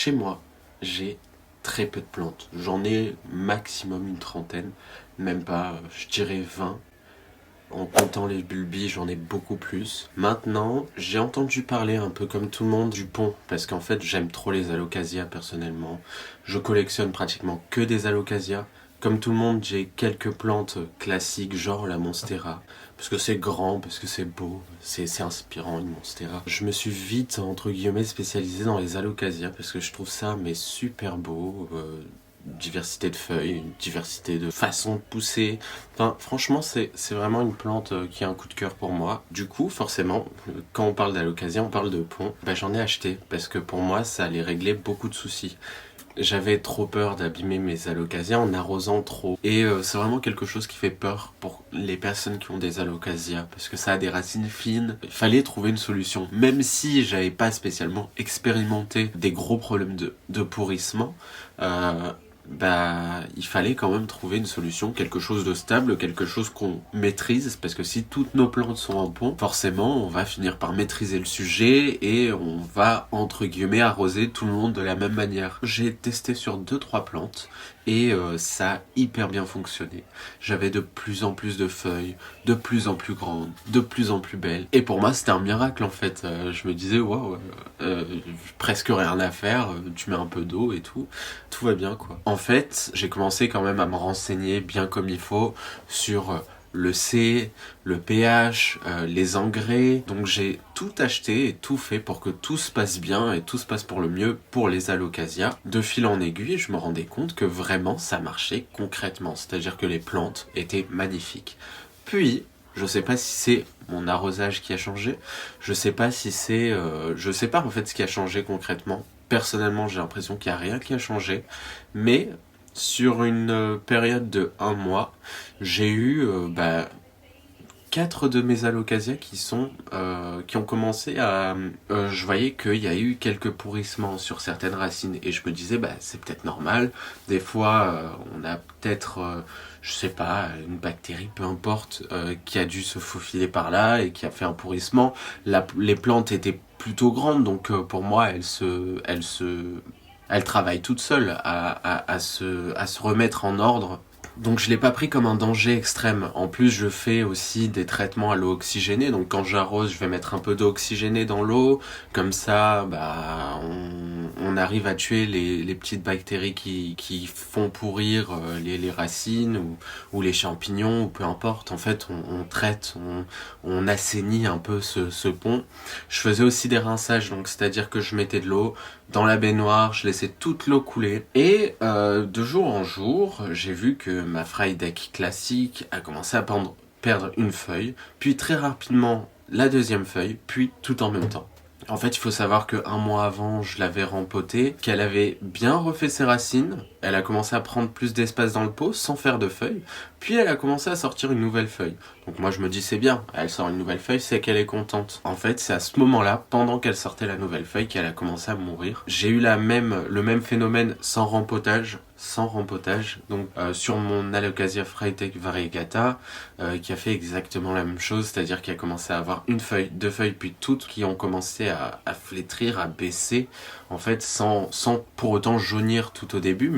chez moi, j'ai très peu de plantes. J'en ai maximum une trentaine, même pas, je dirais 20. En comptant les bulbis, j'en ai beaucoup plus. Maintenant, j'ai entendu parler un peu comme tout le monde du pont, parce qu'en fait, j'aime trop les alocasias personnellement. Je collectionne pratiquement que des alocasias. Comme tout le monde, j'ai quelques plantes classiques, genre la monstera, parce que c'est grand, parce que c'est beau, c'est inspirant une monstera. Je me suis vite, entre guillemets, spécialisé dans les alocasias, parce que je trouve ça mais super beau. Diversité de feuilles, une diversité de façons de pousser. Enfin, franchement, c'est vraiment une plante qui a un coup de cœur pour moi. Du coup, forcément, quand on parle d'alocasia, on parle de pont. Bah, j'en ai acheté parce que pour moi, ça allait régler beaucoup de soucis. J'avais trop peur d'abîmer mes alocasias en arrosant trop. Et c'est vraiment quelque chose qui fait peur pour les personnes qui ont des alocasias parce que ça a des racines fines. Il fallait trouver une solution. Même si j'avais pas spécialement expérimenté des gros problèmes de pourrissement, il fallait quand même trouver une solution, quelque chose de stable, quelque chose qu'on maîtrise, parce que si toutes nos plantes sont en pont, forcément on va finir par maîtriser le sujet et on va entre guillemets arroser tout le monde de la même manière. J'ai testé sur 2-3 plantes et ça a hyper bien fonctionné. J'avais de plus en plus de feuilles, de plus en plus grandes, de plus en plus belles. Et pour moi c'était un miracle en fait. Je me disais waouh, presque rien à faire, tu mets un peu d'eau et tout va bien quoi. En fait, j'ai commencé quand même à me renseigner bien comme il faut sur le C, le pH, les engrais. Donc j'ai tout acheté et tout fait pour que tout se passe bien et tout se passe pour le mieux pour les alocasias. De fil en aiguille, je me rendais compte que vraiment ça marchait concrètement. C'est-à-dire que les plantes étaient magnifiques. Puis, je sais pas si c'est mon arrosage qui a changé. Je sais pas si c'est... je sais pas en fait ce qui a changé concrètement. Personnellement, j'ai l'impression qu'il n'y a rien qui a changé. Mais sur une période de 1 mois, j'ai eu 4 de mes alocasias qui ont commencé à... je voyais qu'il y a eu quelques pourrissements sur certaines racines et je me disais c'est peut-être normal. Des fois on a peut-être je sais pas, une bactérie, peu importe, qui a dû se faufiler par là et qui a fait un pourrissement. Les plantes étaient plutôt grandes, donc pour moi elles travaillent toutes seules à se remettre en ordre. Donc je l'ai pas pris comme un danger extrême. En plus, je fais aussi des traitements à l'eau oxygénée. Donc quand j'arrose, je vais mettre un peu d'eau oxygénée dans l'eau. Comme ça, on arrive à tuer les petites bactéries qui font pourrir les racines ou les champignons ou peu importe. En fait, on traite, on assainit un peu ce pont. Je faisais aussi des rinçages, donc c'est-à-dire que je mettais de l'eau dans la baignoire, je laissais toute l'eau couler. Et de jour en jour, j'ai vu que ma Frydek classique a commencé à perdre une feuille, puis très rapidement la deuxième feuille, puis tout en même temps. En fait, il faut savoir que 1 mois avant, je l'avais rempotée, qu'elle avait bien refait ses racines, elle a commencé à prendre plus d'espace dans le pot sans faire de feuilles, puis elle a commencé à sortir une nouvelle feuille. Donc moi je me dis c'est bien, elle sort une nouvelle feuille, c'est qu'elle est contente. En fait, c'est à ce moment-là, pendant qu'elle sortait la nouvelle feuille, qu'elle a commencé à mourir. J'ai eu le même phénomène sans rempotage, donc sur mon Alocasia Freytech variegata, qui a fait exactement la même chose, c'est-à-dire qu'il a commencé à avoir une feuille, 2 feuilles, puis toutes qui ont commencé à flétrir, à baisser, en fait, sans pour autant jaunir tout au début,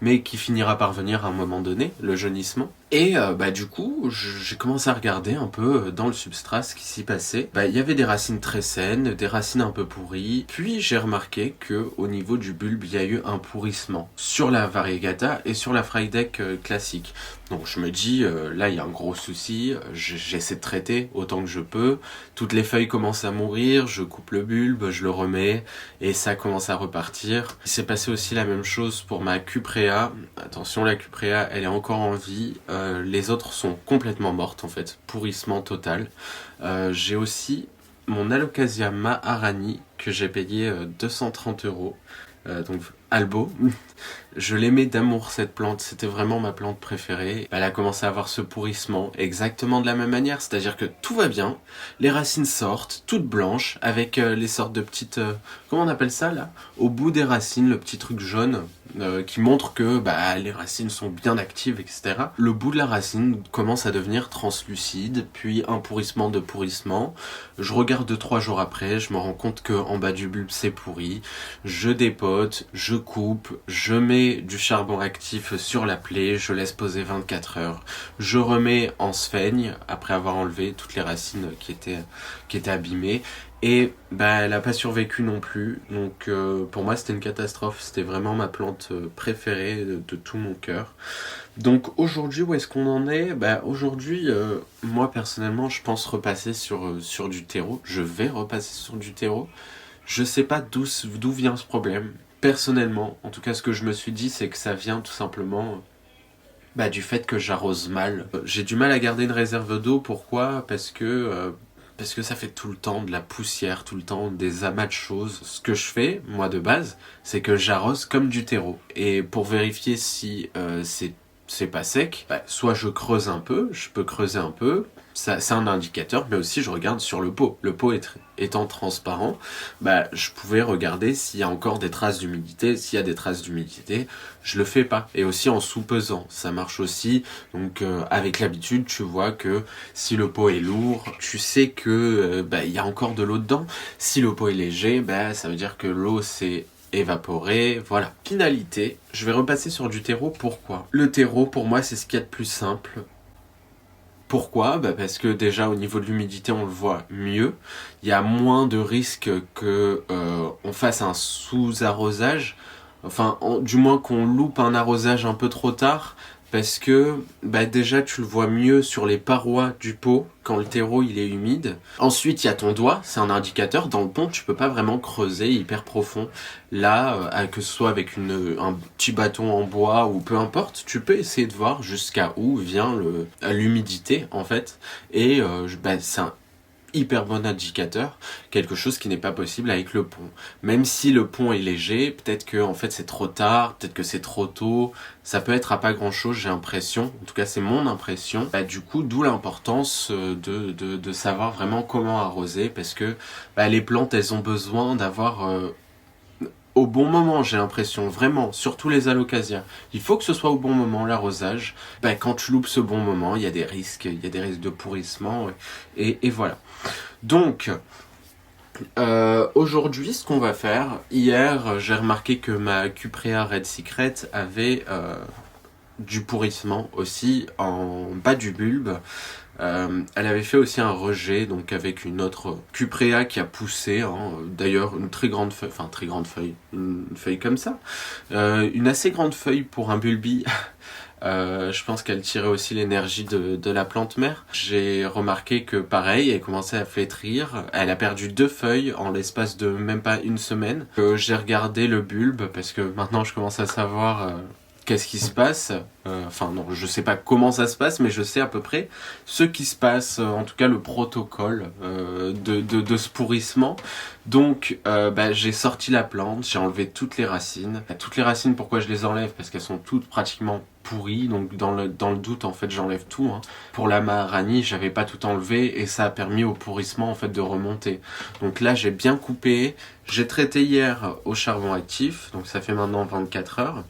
mais qui finira par venir à un moment donné, le jaunissement. Et du coup, j'ai commencé à regarder un peu dans le substrat ce qui s'y passait. Il y avait des racines très saines, des racines un peu pourries. Puis j'ai remarqué que au niveau du bulbe, il y a eu un pourrissement sur la variegata et sur la Frydek classique. Donc je me dis, là il y a un gros souci, j'essaie de traiter autant que je peux. Toutes les feuilles commencent à mourir, je coupe le bulbe, je le remets et ça commence à repartir. Il s'est passé aussi la même chose pour ma Cuprea. Attention, la Cuprea elle est encore en vie. Les autres sont complètement mortes en fait, pourrissement total. J'ai aussi mon Alocasia Maharani que j'ai payé 230 €. Donc Albo. Je l'aimais d'amour cette plante, c'était vraiment ma plante préférée. Elle a commencé à avoir ce pourrissement exactement de la même manière, c'est-à-dire que tout va bien, les racines sortent, toutes blanches, avec les sortes de petites... comment on appelle ça là? Au bout des racines, le petit truc jaune, qui montre que les racines sont bien actives, etc. Le bout de la racine commence à devenir translucide, puis un pourrissement de pourrissement. Je regarde 2-3 jours après, je me rends compte que en bas du bulbe c'est pourri. Je dépote, je coupe, je mets du charbon actif sur la plaie, je laisse poser 24 heures. Je remets en sphaigne après avoir enlevé toutes les racines qui étaient abîmées. Et elle a pas survécu non plus, donc pour moi c'était une catastrophe, c'était vraiment ma plante préférée de tout mon cœur. Donc aujourd'hui où est-ce qu'on en est? Aujourd'hui, moi personnellement je pense repasser sur du terreau, je vais repasser sur du terreau. Je sais pas d'où vient ce problème, personnellement, en tout cas ce que je me suis dit c'est que ça vient tout simplement du fait que j'arrose mal. J'ai du mal à garder une réserve d'eau, pourquoi? Parce que ça fait tout le temps de la poussière, tout le temps des amas de choses. Ce que je fais, moi de base, c'est que j'arrose comme du terreau. Et pour vérifier si c'est pas sec, soit je creuse un peu, je peux creuser un peu, ça, c'est un indicateur, mais aussi je regarde sur le pot. Le pot étant transparent, je pouvais regarder s'il y a encore des traces d'humidité. S'il y a des traces d'humidité, je le fais pas. Et aussi en sous-pesant, ça marche aussi. Donc avec l'habitude, tu vois que si le pot est lourd, tu sais que il y a encore de l'eau dedans. Si le pot est léger, ça veut dire que l'eau s'est évaporée. Voilà. Finalité, je vais repasser sur du terreau. Pourquoi? Le terreau, pour moi, c'est ce qu'il y a de plus simple. Pourquoi? Parce que déjà au niveau de l'humidité on le voit mieux, il y a moins de risques que on fasse un sous-arrosage, du moins qu'on loupe un arrosage un peu trop tard, parce que déjà tu le vois mieux sur les parois du pot quand le terreau il est humide. Ensuite il y a ton doigt, c'est un indicateur. Dans le pont tu peux pas vraiment creuser hyper profond. Là, que ce soit avec un petit bâton en bois ou peu importe, tu peux essayer de voir jusqu'à où vient l'humidité en fait. Et c'est un hyper bon indicateur, quelque chose qui n'est pas possible avec le pont. Même si le pont est léger, peut-être que en fait c'est trop tard, peut-être que c'est trop tôt, ça peut être à pas grand chose, j'ai l'impression, en tout cas c'est mon impression. Du coup, d'où l'importance de savoir vraiment comment arroser, parce que les plantes elles ont besoin d'avoir au bon moment, j'ai l'impression, vraiment, surtout les alocasias. Il faut que ce soit au bon moment, l'arrosage. Quand tu loupes ce bon moment, il y a des risques de pourrissement, et voilà. Donc, aujourd'hui, ce qu'on va faire, hier, j'ai remarqué que ma Cuprea Red Secret avait du pourrissement aussi en bas du bulbe. Elle avait fait aussi un rejet, donc avec une autre Cuprea qui a poussé, d'ailleurs une une feuille comme ça, une assez grande feuille pour un bulbi. Je pense qu'elle tirait aussi l'énergie de la plante mère. J'ai remarqué que pareil, elle commençait à flétrir. Elle a perdu 2 feuilles en l'espace de même pas une semaine. J'ai regardé le bulbe parce que maintenant je commence à savoir qu'est-ce qui se passe. Non, je sais pas comment ça se passe, mais je sais à peu près ce qui se passe, en tout cas le protocole de ce pourrissement. Donc j'ai sorti la plante, j'ai enlevé toutes les racines. Toutes les racines, pourquoi je les enlève? Parce qu'elles sont toutes pratiquement pourries, donc dans le doute en fait j'enlève tout. Pour la maharani, j'avais pas tout enlevé et ça a permis au pourrissement en fait de remonter. Donc là j'ai bien coupé, j'ai traité hier au charbon actif, donc ça fait maintenant 24 heures.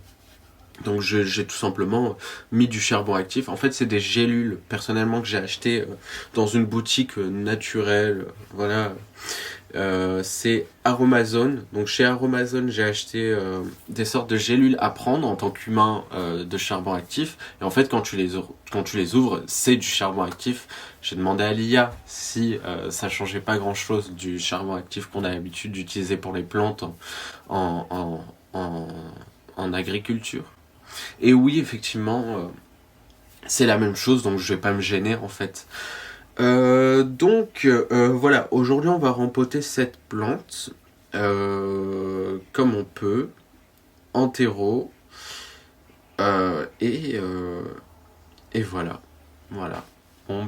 Donc j'ai tout simplement mis du charbon actif. En fait c'est des gélules personnellement que j'ai acheté dans une boutique naturelle. Voilà. C'est Aromazone. Donc chez Aromazone j'ai acheté des sortes de gélules à prendre en tant qu'humain de charbon actif. Et en fait quand tu les ouvres c'est du charbon actif. J'ai demandé à l'IA si ça changeait pas grand chose du charbon actif qu'on a l'habitude d'utiliser pour les plantes en agriculture. Et oui, effectivement, c'est la même chose, donc je vais pas me gêner en fait. Voilà, aujourd'hui on va rempoter cette plante comme on peut, en terreau, et voilà. Voilà. Bon,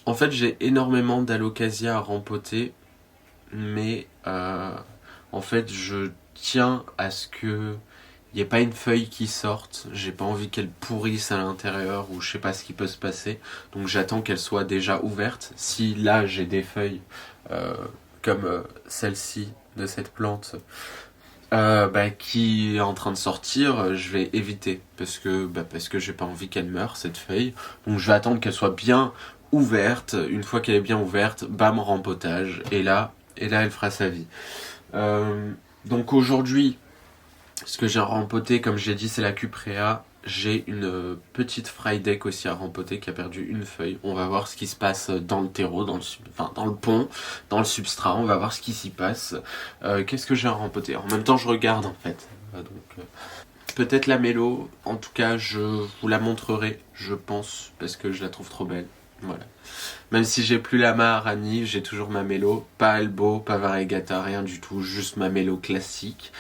en fait, j'ai énormément d'alocasia à rempoter, mais en fait, je tiens à ce que il n'y a pas une feuille qui sorte, j'ai pas envie qu'elle pourrisse à l'intérieur ou je sais pas ce qui peut se passer, donc j'attends qu'elle soit déjà ouverte. Si là j'ai des feuilles comme celle-ci de cette plante, qui est en train de sortir, je vais éviter parce que j'ai pas envie qu'elle meure cette feuille. Donc je vais attendre qu'elle soit bien ouverte. Une fois qu'elle est bien ouverte, bam, rempotage. Et là elle fera sa vie. Donc aujourd'hui, ce que j'ai rempoté, comme j'ai dit, c'est la Cuprea. J'ai une petite Frydek aussi à rempoter qui a perdu une feuille. On va voir ce qui se passe dans le terreau, dans le pont, dans le substrat. On va voir ce qui s'y passe. Qu'est-ce que j'ai à rempoter? En même temps, je regarde en fait. Peut-être la mélo. En tout cas, je vous la montrerai, je pense, parce que je la trouve trop belle. Voilà. Même si j'ai plus la Maharani, j'ai toujours ma mélo. Pas Albo, pas Variegata, rien du tout. Juste ma mélo classique.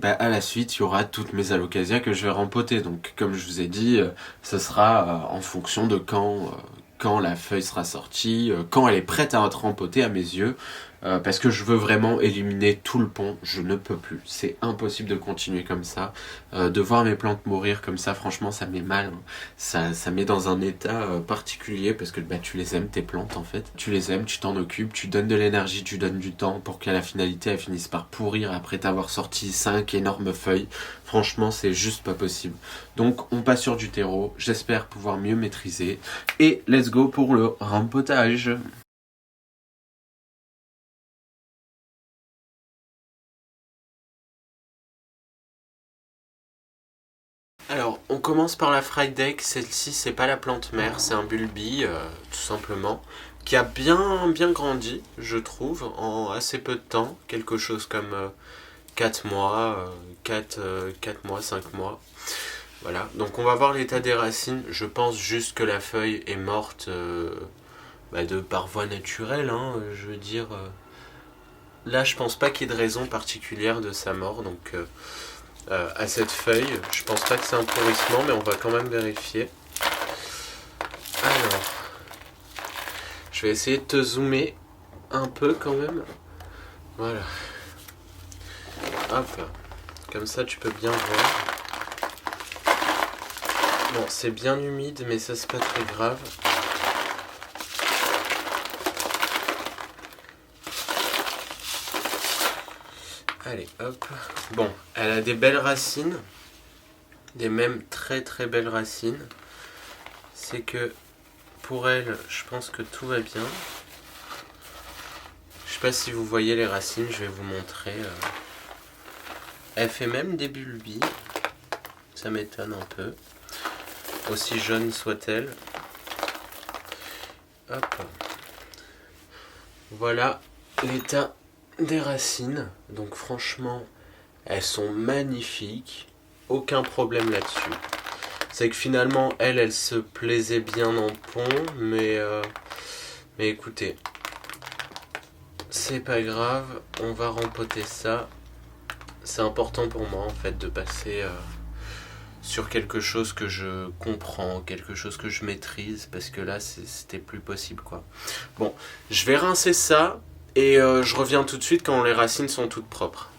À la suite, il y aura toutes mes allocasia que je vais rempoter. Donc, comme je vous ai dit, ce sera en fonction de quand la feuille sera sortie, quand elle est prête à être rempotée à mes yeux. Parce que je veux vraiment éliminer tout le pont. Je ne peux plus. C'est impossible de continuer comme ça. De voir mes plantes mourir comme ça, franchement, ça met mal. Hein. Ça met dans un état particulier parce que tu les aimes, tes plantes, en fait. Tu les aimes, tu t'en occupes, tu donnes de l'énergie, tu donnes du temps pour qu'à la finalité, elles finissent par pourrir après t'avoir sorti 5 énormes feuilles. Franchement, c'est juste pas possible. Donc, on passe sur du terreau. J'espère pouvoir mieux maîtriser. Et let's go pour le rempotage. Alors, on commence par la Frydek. Celle-ci, c'est pas la plante mère, c'est un bulbi, tout simplement, qui a bien grandi, je trouve, en assez peu de temps. Quelque chose comme 4 mois, 4 mois, 5 mois. Voilà, donc on va voir l'état des racines. Je pense juste que la feuille est morte de par voie naturelle, hein, je veux dire. Là, je pense pas qu'il y ait de raison particulière de sa mort, donc à cette feuille. Je pense pas que c'est un pourrissement, mais on va quand même vérifier. Alors, je vais essayer de te zoomer un peu quand même. Voilà. Hop. Comme ça, tu peux bien voir. Bon, c'est bien humide, mais ça, c'est pas très grave. Allez, hop. Bon, elle a des belles racines. Des même très très belles racines. C'est que pour elle, je pense que tout va bien. Je sais pas si vous voyez les racines, je vais vous montrer. Elle fait même des bulbis. Ça m'étonne un peu. Aussi jeune soit-elle. Hop. Voilà l'état des racines. Donc franchement, elles sont magnifiques. Aucun problème là-dessus. C'est que finalement, elle se plaisait bien en pont, mais écoutez, c'est pas grave, on va rempoter ça. C'est important pour moi en fait de passer sur quelque chose que je comprends, quelque chose que je maîtrise, parce que là c'était plus possible quoi. Bon, je vais rincer ça et je reviens tout de suite quand les racines sont toutes propres.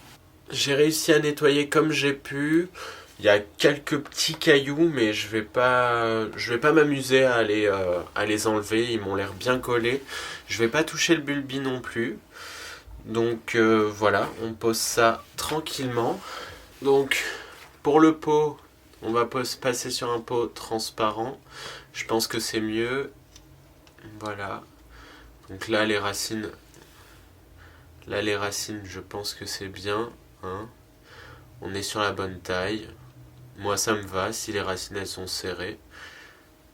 J'ai réussi à nettoyer comme j'ai pu. Il y a quelques petits cailloux, mais je vais pas m'amuser à les enlever. Ils m'ont l'air bien collés. Je vais pas toucher le bulbi non plus. Donc voilà, on pose ça tranquillement. Donc pour le pot, on va passer sur un pot transparent. Je pense que c'est mieux. Voilà. Donc là les racines, je pense que c'est bien. Hein. On est sur la bonne taille. Moi ça me va, si les racines elles sont serrées.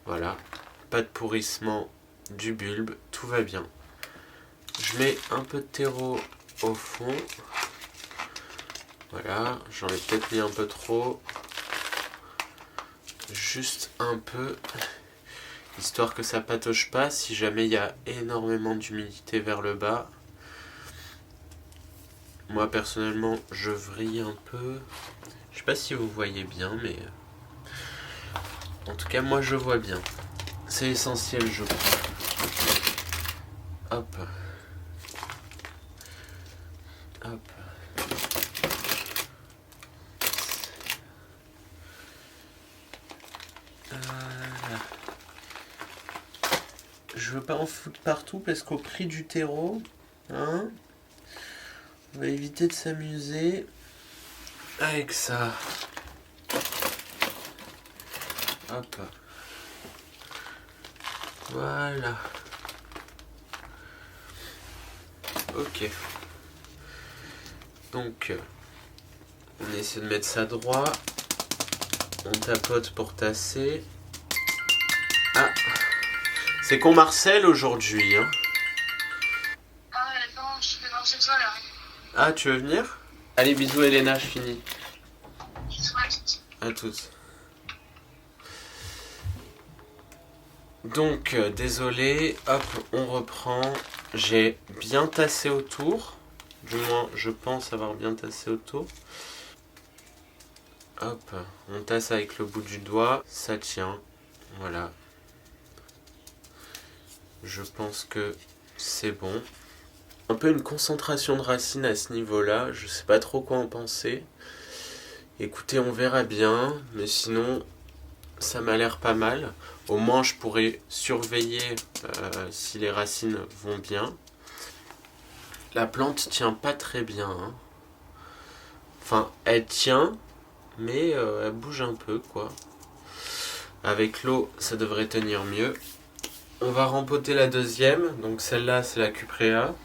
Voilà. Pas de pourrissement du bulbe, tout va bien. Je mets un peu de terreau au fond. Voilà, j'en ai peut-être mis un peu trop. Juste un peu. Histoire que ça patauge pas si jamais il y a énormément d'humidité vers le bas. Moi personnellement je vrille un peu. Je sais pas si vous voyez bien, mais en tout cas moi je vois bien. C'est essentiel je crois. Hop. Hop. Voilà. Je veux pas en foutre partout parce qu'au prix du terreau, hein, On va éviter de s'amuser avec ça. Hop. Voilà. Ok. Donc, on essaie de mettre ça droit. On tapote pour tasser. Ah, c'est qu'on Marcel aujourd'hui, hein. Ah non, je vais dans cette là. Ah, tu veux venir? Allez, bisous Elena, je finis. Bisous à toutes. À toutes. Donc, désolé, hop, on reprend. J'ai bien tassé autour. Du moins, je pense avoir bien tassé autour. Hop, on tasse avec le bout du doigt. Ça tient. Voilà. Je pense que c'est bon. Un peu une concentration de racines à ce niveau-là. Je sais pas trop quoi en penser. Écoutez, on verra bien. Mais sinon, ça m'a l'air pas mal. Au moins, je pourrais surveiller si les racines vont bien. La plante tient pas très bien. Hein. Enfin, elle tient, mais elle bouge un peu, quoi. Avec l'eau, ça devrait tenir mieux. On va rempoter la deuxième. Donc celle-là, c'est la Cuprea.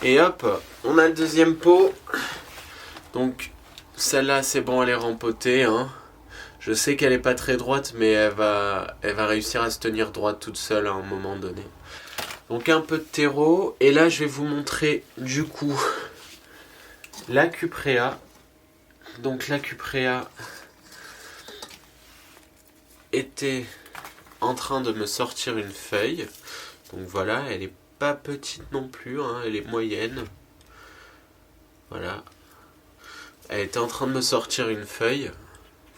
Et hop, on a le deuxième pot. Donc celle-là, c'est bon, elle est rempotée. Hein. Je sais qu'elle est pas très droite, mais elle va réussir à se tenir droite toute seule à un moment donné. Donc un peu de terreau. Et là, je vais vous montrer du coup la Cuprea. Donc la Cuprea était en train de me sortir une feuille. Donc voilà, elle est pas petite non plus, hein, elle est moyenne. Voilà. Elle était en train de me sortir une feuille.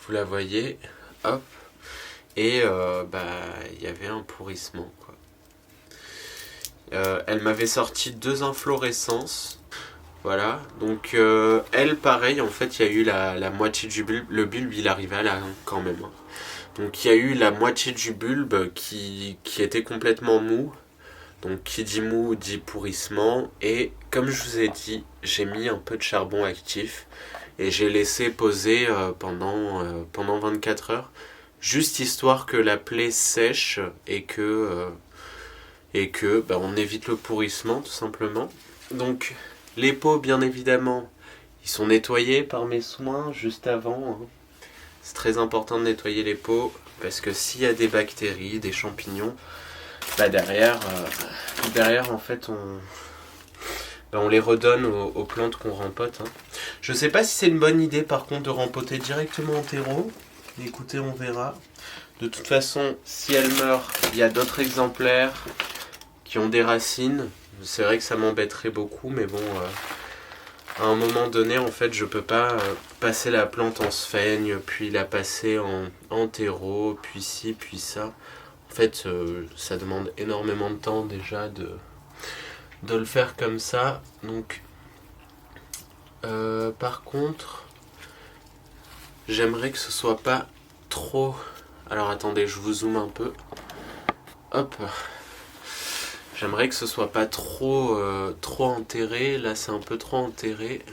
Vous la voyez. Hop. Et il y avait un pourrissement, quoi. Elle m'avait sorti 2 inflorescences. Voilà. Donc elle, pareil, en fait, il y a eu la moitié du bulbe. Le bulbe, il arrivait là quand même. Hein. Donc il y a eu la moitié du bulbe qui était complètement mou. Donc qui dit mou dit pourrissement. Et comme je vous ai dit, j'ai mis un peu de charbon actif. Et j'ai laissé poser pendant 24 heures. Juste histoire que la plaie sèche et que on évite le pourrissement tout simplement. Donc les pots, bien évidemment, ils sont nettoyés par mes soins juste avant. Hein. C'est très important de nettoyer les pots parce que s'il y a des bactéries, des champignons, derrière en fait on les redonne aux plantes qu'on rempote. Hein. Je sais pas si c'est une bonne idée par contre de rempoter directement en terreau. Écoutez, on verra. De toute façon, si elle meurt, il y a d'autres exemplaires qui ont des racines. C'est vrai que ça m'embêterait beaucoup, mais bon, à un moment donné, en fait, je peux pas passer la plante en sphaigne, puis la passer en terreau, puis ci, puis ça. En fait, ça demande énormément de temps déjà de le faire comme ça. Donc, par contre, j'aimerais que ce soit pas trop... Alors attendez, je vous zoome un peu. Hop. J'aimerais que ce soit pas trop enterré. Là, c'est un peu trop enterré.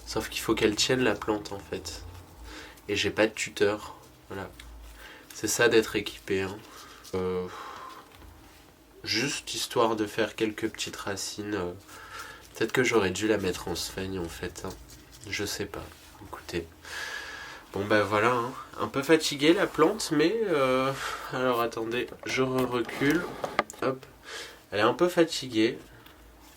Sauf qu'il faut qu'elle tienne la plante en fait. Et j'ai pas de tuteur. Voilà. C'est ça d'être équipé. Hein. Juste histoire de faire quelques petites racines. Peut-être que j'aurais dû la mettre en sphaigne en fait. Hein. Je sais pas. Écoutez. Bon voilà. Hein. Un peu fatiguée la plante, mais... Alors attendez, je recule. Hop. Elle est un peu fatiguée,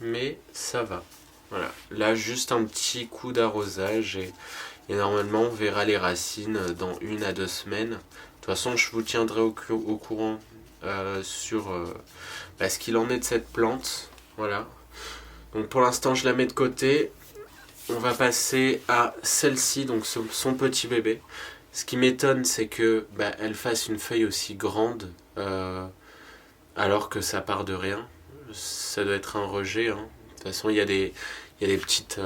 mais ça va. Voilà. Là, juste un petit coup d'arrosage et normalement, on verra les racines dans 1 à 2 semaines. De toute façon, je vous tiendrai au courant sur ce qu'il en est de cette plante. Voilà. Donc pour l'instant, je la mets de côté. On va passer à celle-ci, donc son petit bébé. Ce qui m'étonne, c'est que elle fasse une feuille aussi grande alors que ça part de rien. Ça doit être un rejet. Hein. De toute façon, il y a des petites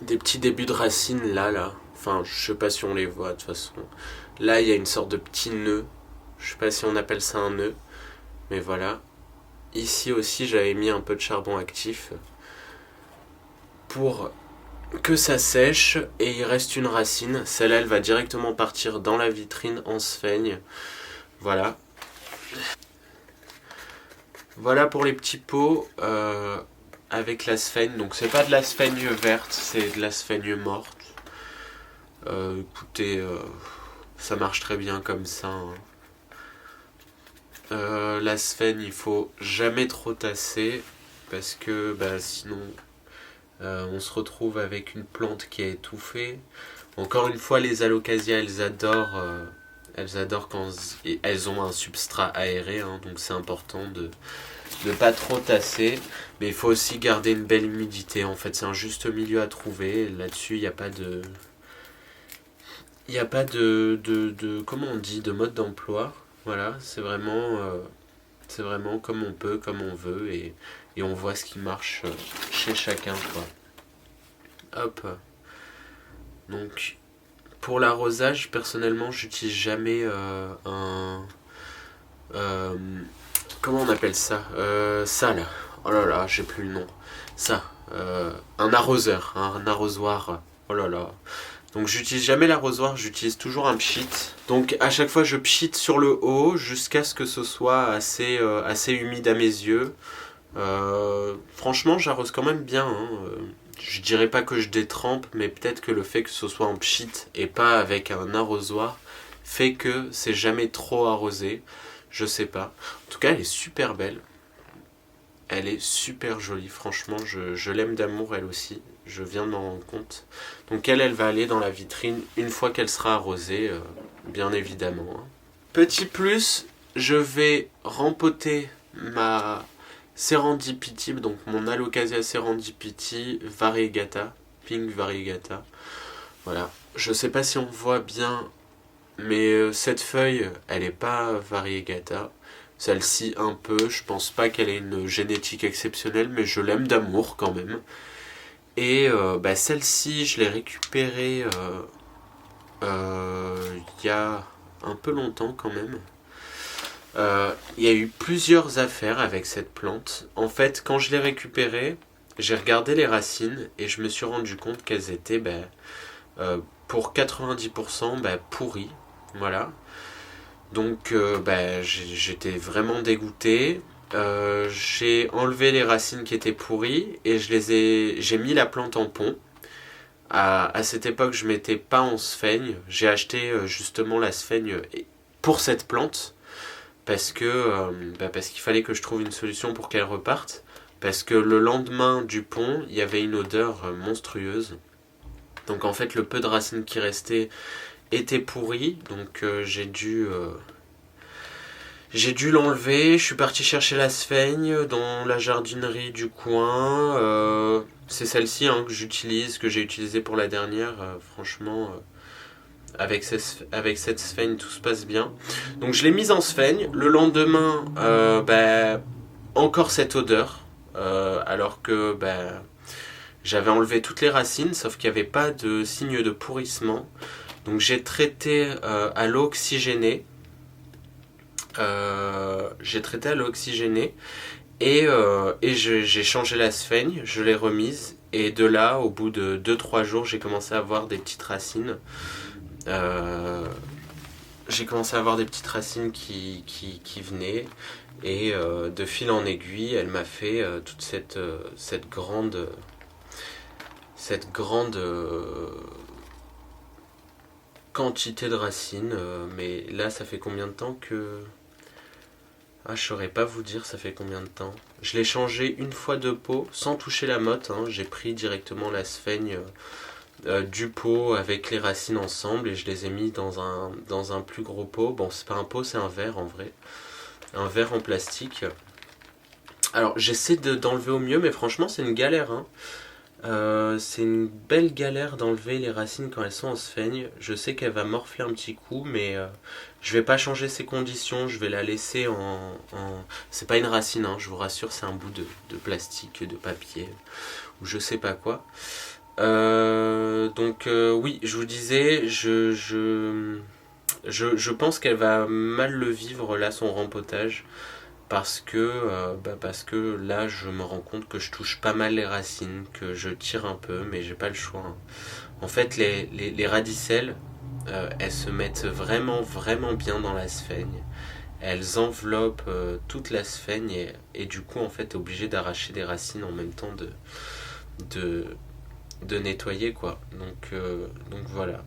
des petits débuts de racines là. Enfin, je sais pas si on les voit de toute façon. Là, il y a une sorte de petit nœud. Je sais pas si on appelle ça un nœud, mais voilà. Ici aussi, j'avais mis un peu de charbon actif. pour que ça sèche et il reste une racine. Celle-là, elle va directement partir dans la vitrine en sphaigne. Voilà. Voilà pour les petits pots avec la sphaigne. Donc c'est pas de la sphaigne verte, c'est de la sphaigne morte. Écoutez, ça marche très bien comme ça. Hein. La sphaigne, il faut jamais trop tasser parce que sinon on se retrouve avec une plante qui a étouffé. Encore une fois, les alocasias, elles adorent quand elles ont un substrat aéré, hein, donc c'est important de ne pas trop tasser. Mais il faut aussi garder une belle humidité. En fait, c'est un juste milieu à trouver. Là-dessus, il n'y a pas de... Il n'y a pas de... Comment on dit? De mode d'emploi. Voilà, c'est vraiment comme on peut, comme on veut. Et on voit ce qui marche chez chacun, quoi. Hop. Donc, pour l'arrosage, personnellement, j'utilise jamais comment on appelle ça? Ça, là. Oh là là, j'ai plus le nom. Ça. Un arroseur. Un arrosoir. Oh là là. Donc j'utilise jamais l'arrosoir, j'utilise toujours un pchit. Donc à chaque fois je pchite sur le haut jusqu'à ce que ce soit assez humide à mes yeux. Franchement j'arrose quand même bien. Hein. Je dirais pas que je détrempe, mais peut-être que le fait que ce soit en pchit et pas avec un arrosoir fait que c'est jamais trop arrosé. Je sais pas. En tout cas elle est super belle. Elle est super jolie, franchement, je l'aime d'amour elle aussi, je viens de m'en rendre compte. Donc elle va aller dans la vitrine une fois qu'elle sera arrosée, bien évidemment. Hein. Petit plus, je vais rempoter ma Serendipity, donc mon Alocasia Serendipity Variegata, Pink Variegata. Voilà, je sais pas si on voit bien, mais cette feuille, elle est pas Variegata. Celle-ci un peu, je pense pas qu'elle ait une génétique exceptionnelle, mais je l'aime d'amour quand même. Et celle-ci, je l'ai récupérée il y a un peu longtemps quand même. Il y a eu plusieurs affaires avec cette plante. En fait, quand je l'ai récupérée, j'ai regardé les racines et je me suis rendu compte qu'elles étaient pour 90% pourries. Voilà. Donc j'étais vraiment dégoûté. J'ai enlevé les racines qui étaient pourries et j'ai mis la plante en pont. À cette époque, je mettais pas en sphaigne. J'ai acheté justement la sphaigne pour cette plante parce qu'il fallait que je trouve une solution pour qu'elle reparte. Parce que le lendemain du pont, il y avait une odeur monstrueuse. Donc en fait, le peu de racines qui restaient était pourri, donc j'ai dû l'enlever. Je suis parti chercher la sphaigne dans la jardinerie du coin. C'est celle-ci que j'utilise, que j'ai utilisée pour la dernière. Franchement, avec cette sphaigne, tout se passe bien. Donc je l'ai mise en sphaigne. Le lendemain, encore cette odeur, alors que j'avais enlevé toutes les racines, sauf qu'il n'y avait pas de signe de pourrissement. Donc j'ai traité à l'eau oxygénée. Et j'ai changé la sphaigne, je l'ai remise. Et de là, au bout de 2-3 jours, j'ai commencé à avoir des petites racines. Qui venaient. Et de fil en aiguille, elle m'a fait toute cette grande quantité de racines, mais là ça fait combien de temps que... Ah, je saurais pas vous dire ça fait combien de temps. Je l'ai changé une fois de pot sans toucher la motte, hein. J'ai pris directement la sphaigne du pot avec les racines ensemble et je les ai mis dans un plus gros pot. Bon, c'est pas un pot, c'est un verre en vrai. Un verre en plastique. Alors j'essaie d'enlever au mieux, mais franchement c'est une galère, hein. C'est une belle galère d'enlever les racines quand elles sont en sphaigne. Je sais qu'elle va morfler un petit coup, mais je vais pas changer ses conditions. Je vais la laisser en... C'est pas une racine, hein, je vous rassure, c'est un bout de plastique, de papier, ou je sais pas quoi. Oui, je vous disais, je pense qu'elle va mal le vivre là, son rempotage. parce que là je me rends compte que je touche pas mal les racines, que je tire un peu, mais j'ai pas le choix, hein. En fait, les radicelles, elles se mettent vraiment, vraiment bien dans la sphaigne. Elles enveloppent toute la sphaigne et du coup, en fait, t'es obligé d'arracher des racines en même temps de, de nettoyer, quoi. Donc voilà.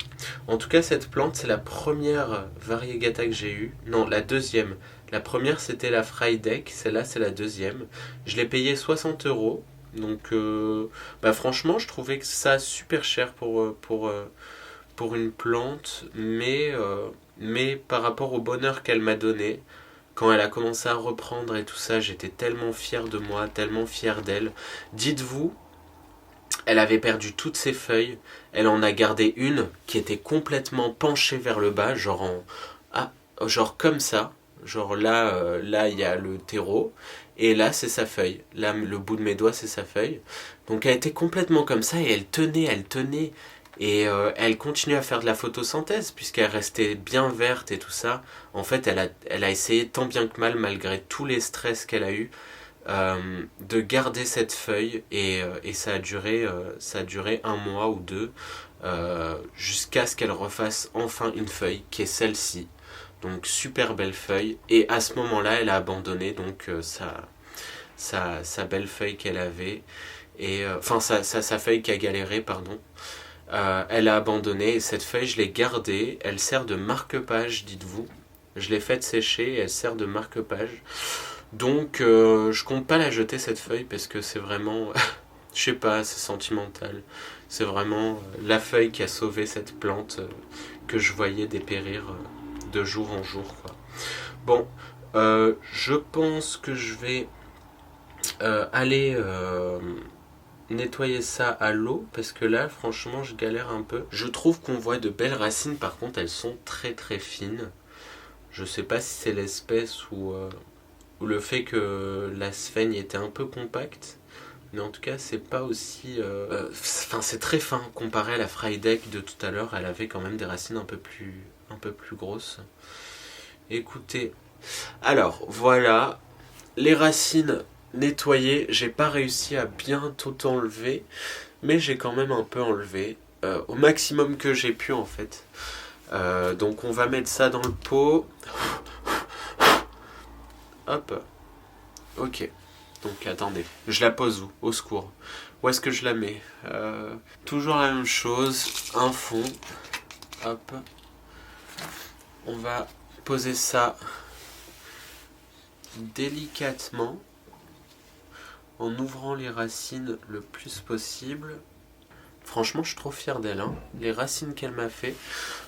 En tout cas, cette plante, c'est la première variegata que j'ai eue. Non, la deuxième. La première, c'était la Frydek. Celle-là, c'est la deuxième. Je l'ai payée 60 euros. Donc, franchement, je trouvais que ça super cher pour une plante, mais par rapport au bonheur qu'elle m'a donné, quand elle a commencé à reprendre et tout ça, j'étais tellement fier de moi, tellement fier d'elle. Dites-vous, elle avait perdu toutes ses feuilles, elle en a gardé une qui était complètement penchée vers le bas, genre comme ça. Genre là il y a le terreau, et là c'est sa feuille. Là, le bout de mes doigts, c'est sa feuille. Donc elle était complètement comme ça, et elle tenait. Et elle continue à faire de la photosynthèse, puisqu'elle restait bien verte et tout ça. En fait, elle a essayé tant bien que mal, malgré tous les stress qu'elle a eu, de garder cette feuille et ça a duré un mois ou deux jusqu'à ce qu'elle refasse enfin une feuille qui est celle-ci, donc super belle feuille, et à ce moment-là elle a abandonné donc sa belle feuille qu'elle avait et enfin sa feuille qui a galéré, pardon. Elle a abandonné et cette feuille je l'ai gardée, elle sert de marque-page, dites-vous. Je l'ai faite sécher et elle sert de marque-page. Donc je compte pas la jeter cette feuille parce que c'est vraiment, je sais pas, c'est sentimental. C'est vraiment la feuille qui a sauvé cette plante que je voyais dépérir de jour en jour, quoi. Bon, je pense que je vais aller nettoyer ça à l'eau parce que là franchement je galère un peu. Je trouve qu'on voit de belles racines, par contre elles sont très très fines. Je sais pas si c'est l'espèce ou le fait que la sphaigne était un peu compacte, mais en tout cas c'est pas aussi enfin c'est très fin comparé à la Frydek de tout à l'heure. Elle avait quand même des racines un peu plus grosses. Écoutez, alors voilà les racines nettoyées. J'ai pas réussi à bien tout enlever, mais j'ai quand même un peu enlevé au maximum que j'ai pu, en fait. Donc on va mettre ça dans le pot. Hop. Ok. Donc attendez, je la pose où? Au secours. Où est-ce que je la mets? Toujours la même chose, un fond. Hop. On va poser ça délicatement en ouvrant les racines le plus possible. Franchement, je suis trop fier d'elle, hein. Les racines qu'elle m'a fait.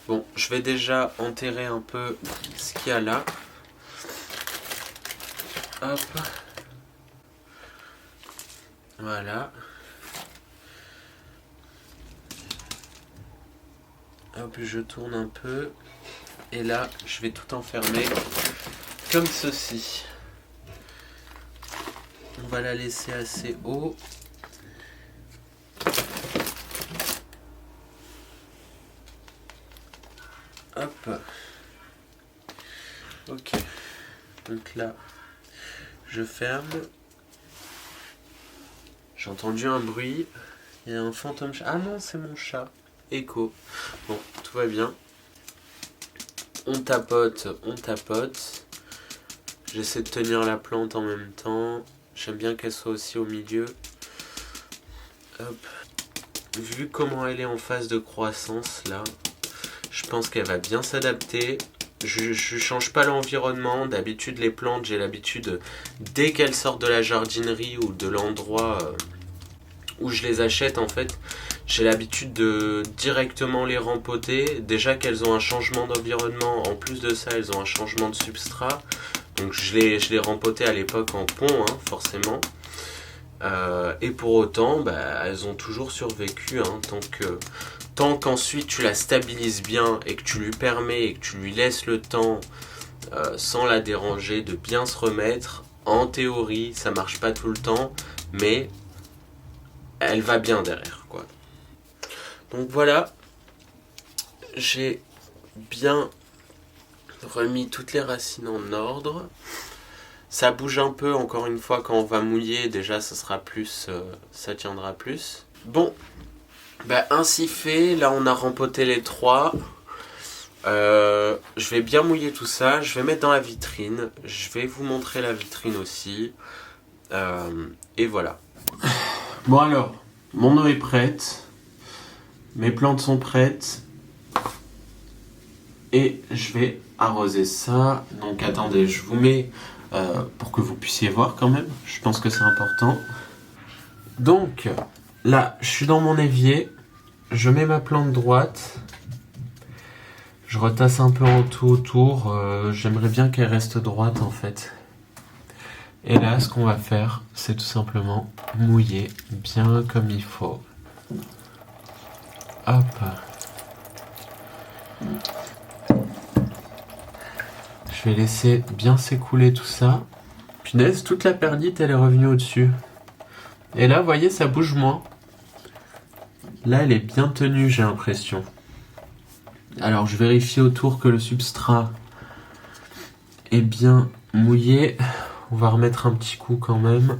Bon, je vais déjà enterrer un peu ce qu'il y a là. Hop. Voilà. Hop, je tourne un peu. Et là, je vais tout enfermer comme ceci. On va la laisser assez haut. Hop. Ok. Donc là, je ferme. J'ai entendu un bruit. Il y a un fantôme chat. Ah non, c'est mon chat. Echo. Bon, tout va bien. On tapote, on tapote. J'essaie de tenir la plante en même temps. J'aime bien qu'elle soit aussi au milieu. Hop. Vu comment elle est en phase de croissance là, je pense qu'elle va bien s'adapter. Je change pas l'environnement. D'habitude les plantes, j'ai l'habitude, dès qu'elles sortent de la jardinerie ou de l'endroit où je les achète, en fait, j'ai l'habitude de directement les rempoter. Déjà qu'elles ont un changement d'environnement, en plus de ça elles ont un changement de substrat. Donc je les rempotais à l'époque en pont, hein, forcément. Et pour autant, elles ont toujours survécu, hein, tant qu'ensuite tu la stabilises bien et que tu lui permets et que tu lui laisses le temps sans la déranger de bien se remettre. En théorie, ça marche pas tout le temps, mais elle va bien derrière, quoi. Donc voilà, j'ai bien remis toutes les racines en ordre. Ça bouge un peu, encore une fois, quand on va mouiller, déjà ça sera plus, ça tiendra plus. Bon, bah ainsi fait, là on a rempoté les 3. Je vais bien mouiller tout ça, je vais mettre dans la vitrine, je vais vous montrer la vitrine aussi. Et voilà. Bon alors, mon eau est prête, mes plantes sont prêtes, et je vais arroser ça. Donc attendez, je vous mets pour que vous puissiez voir quand même, je pense que c'est important. Donc là, je suis dans mon évier, je mets ma plante droite, je retasse un peu en tout autour, j'aimerais bien qu'elle reste droite en fait. Et là, ce qu'on va faire, c'est tout simplement mouiller bien comme il faut. Hop. Je vais laisser bien s'écouler tout ça. Punaise, toute la perdite, elle est revenue au-dessus. Et là, vous voyez, ça bouge moins. Là, elle est bien tenue, j'ai l'impression. Alors, je vérifie autour que le substrat est bien mouillé. On va remettre un petit coup quand même.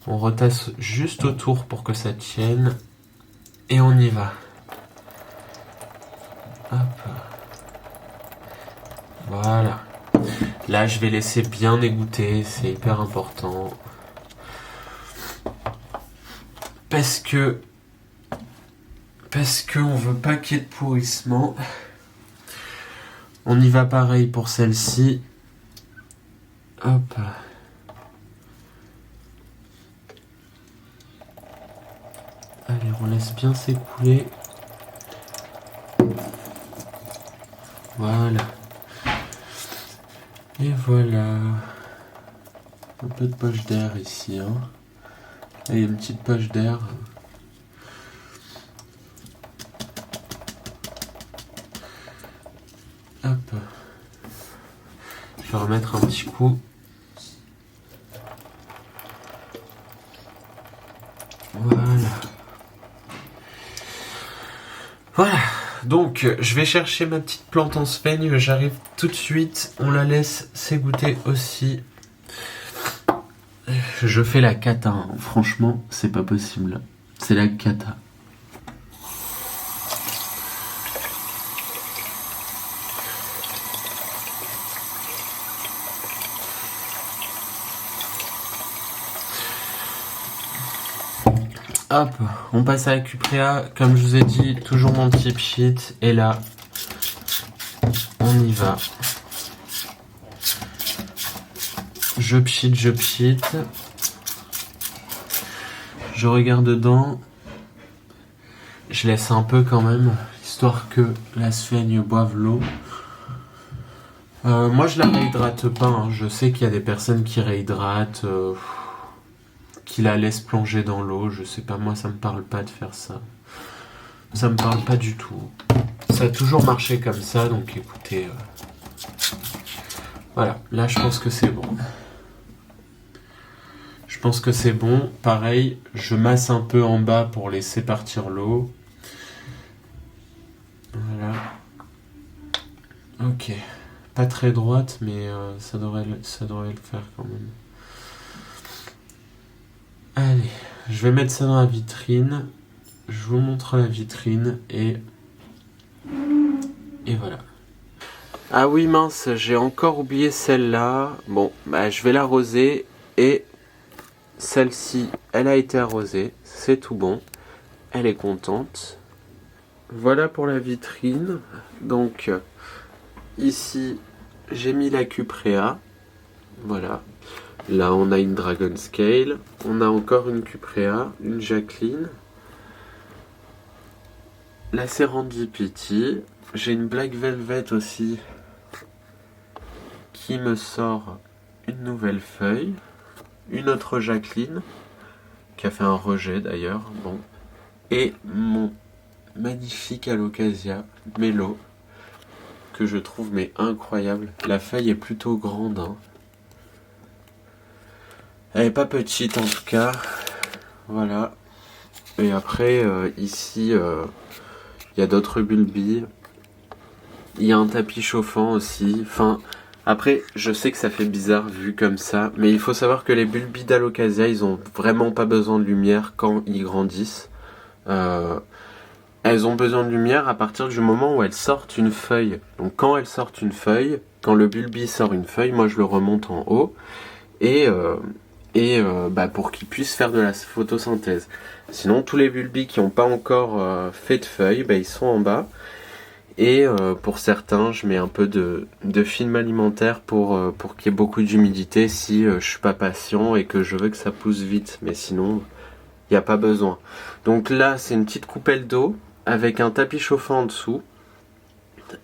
On retasse juste autour pour que ça tienne. Et on y va. Hop. Voilà. Là, je vais laisser bien égoutter. C'est hyper important. Parce qu'on veut pas qu'il y ait de pourrissement. On y va pareil pour celle-ci. Hop. Allez, on laisse bien s'écouler. Voilà. Et voilà. Un peu de poche d'air ici. Hein. Et une petite poche d'air. Hop. Je vais remettre un petit coup. Voilà. Voilà. Donc, je vais chercher ma petite plante en sphaigne. J'arrive tout de suite. On la laisse s'égoutter aussi. Je fais la cata. Hein. Franchement, c'est pas possible. C'est la cata. Hop, on passe à la Cuprea. Comme je vous ai dit, toujours mon petit pchit. Et là, on y va. Je pchit. Je regarde dedans. Je laisse un peu quand même, histoire que la sphaigne boive l'eau. Moi, je la réhydrate pas. Hein. Je sais qu'il y a des personnes qui réhydratent. Qui la laisse plonger dans l'eau, je sais pas, moi ça me parle pas de faire ça. Ça me parle pas du tout. Ça a toujours marché comme ça, donc écoutez. Voilà, là je pense que c'est bon. Je pense que c'est bon. Pareil, je masse un peu en bas pour laisser partir l'eau. Voilà. Ok. Pas très droite, mais ça devrait le faire quand même. Allez, je vais mettre ça dans la vitrine. Je vous montre la vitrine et voilà. Ah oui mince, j'ai encore oublié celle-là. Bon, bah je vais l'arroser et celle-ci, elle a été arrosée. C'est tout bon. Elle est contente. Voilà pour la vitrine. Donc ici, j'ai mis la Cuprea. Voilà. Là, on a une Dragon Scale. On a encore une Cuprea, une Jacqueline. La Serendipity. J'ai une Black Velvet aussi qui me sort une nouvelle feuille. Une autre Jacqueline qui a fait un rejet d'ailleurs. Bon. Et mon magnifique Alocasia Mélo que je trouve mais incroyable. La feuille est plutôt grande. Hein. Elle est pas petite en tout cas. Voilà. Et après, ici, il y a d'autres bulbilles. Il y a un tapis chauffant aussi. Enfin, Après, je sais que ça fait bizarre vu comme ça, mais il faut savoir que les bulbes d'Alocasia, ils ont vraiment pas besoin de lumière quand ils grandissent. Euh, Elles ont besoin de lumière à partir du moment où elles sortent une feuille. Donc quand elles sortent une feuille, quand le bulbe sort une feuille, moi je le remonte en haut et, pour qu'il puisse faire de la photosynthèse. Sinon, tous les bulbes qui n'ont pas encore fait de feuilles, ils sont en bas. Et pour certains, je mets un peu de film alimentaire pour qu'il y ait beaucoup d'humidité si je suis pas patient et que je veux que ça pousse vite. Mais sinon, il n'y a pas besoin. Donc là, c'est une petite coupelle d'eau avec un tapis chauffant en dessous.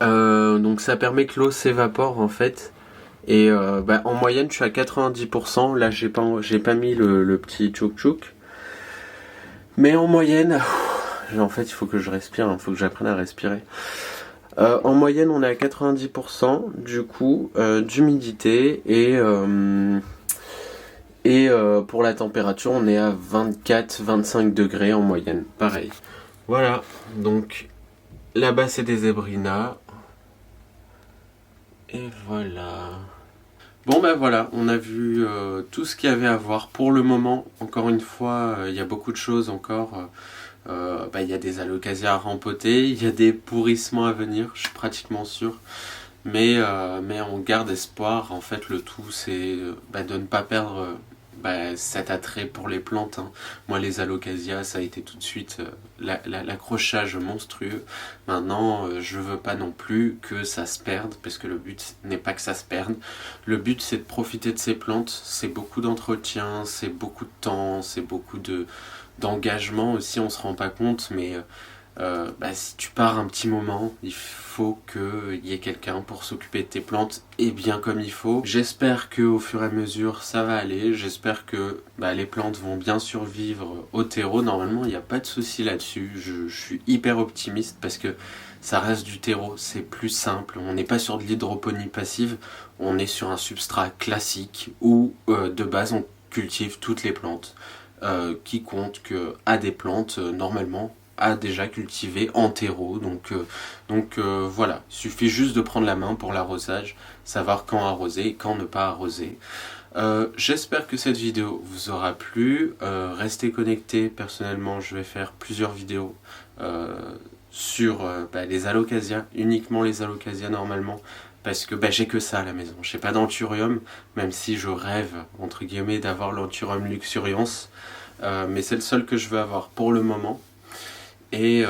Donc ça permet que l'eau s'évapore en fait. Et en moyenne, je suis à 90%. Là, j'ai pas mis le petit tchouk tchouk. Mais en moyenne, en fait, il faut que je respire, il faut que j'apprenne à respirer. En moyenne, on est à 90% du coup d'humidité et pour la température, on est à 24-25 degrés en moyenne. Pareil. Voilà, donc là-bas c'est des zébrinas. Et voilà. Bon voilà, on a vu tout ce qu'il y avait à voir pour le moment. Encore une fois, il y a beaucoup de choses encore. Il y a des alocasias à rempoter, il y a des pourrissements à venir, je suis pratiquement sûr. Mais on garde espoir. En fait, le tout, c'est de ne pas perdre cet attrait pour les plantes. Hein. Moi, les alocasias, ça a été tout de suite l'accrochage monstrueux. Maintenant, je veux pas non plus que ça se perde, parce que le but n'est pas que ça se perde. Le but, c'est de profiter de ces plantes. C'est beaucoup d'entretien, c'est beaucoup de temps, c'est beaucoup d'engagement aussi, on se rend pas compte, mais si tu pars un petit moment, il faut qu'il y ait quelqu'un pour s'occuper de tes plantes et bien comme il faut. J'espère qu'au fur et à mesure ça va aller, j'espère que les plantes vont bien survivre au terreau. Normalement il n'y a pas de souci là-dessus, je suis hyper optimiste parce que ça reste du terreau, c'est plus simple, on n'est pas sur de l'hydroponie passive, on est sur un substrat classique où de base on cultive toutes les plantes. Quiconque a des plantes normalement a déjà cultivé en terreau. Donc voilà, il suffit juste de prendre la main pour l'arrosage, savoir quand arroser et quand ne pas arroser. J'espère que cette vidéo vous aura plu. Restez connectés, personnellement je vais faire plusieurs vidéos sur les alocasias, uniquement les alocasias normalement, parce que j'ai que ça à la maison. Je n'ai pas d'anthurium, même si je rêve entre guillemets d'avoir l'anthurium luxurians, mais c'est le seul que je veux avoir pour le moment. Et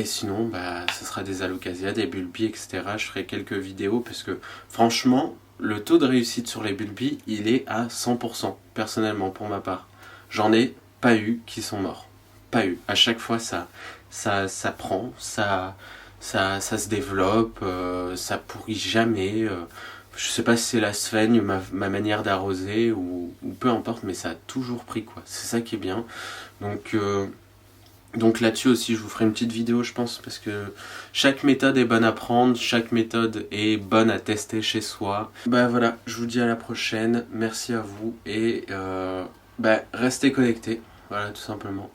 sinon, ce sera des alocasias, des bulbies, etc. Je ferai quelques vidéos parce que franchement, le taux de réussite sur les bulbies, il est à 100%, personnellement, pour ma part. J'en ai pas eu qui sont morts. Pas eu. À chaque fois, ça prend, ça se développe, ça pourrit jamais. Je sais pas si c'est la sphène, ma manière d'arroser ou peu importe, mais ça a toujours pris, quoi. C'est ça qui est bien. Donc là-dessus aussi, je vous ferai une petite vidéo, je pense, parce que chaque méthode est bonne à prendre, chaque méthode est bonne à tester chez soi. Voilà, je vous dis à la prochaine, merci à vous et restez connectés, voilà, tout simplement.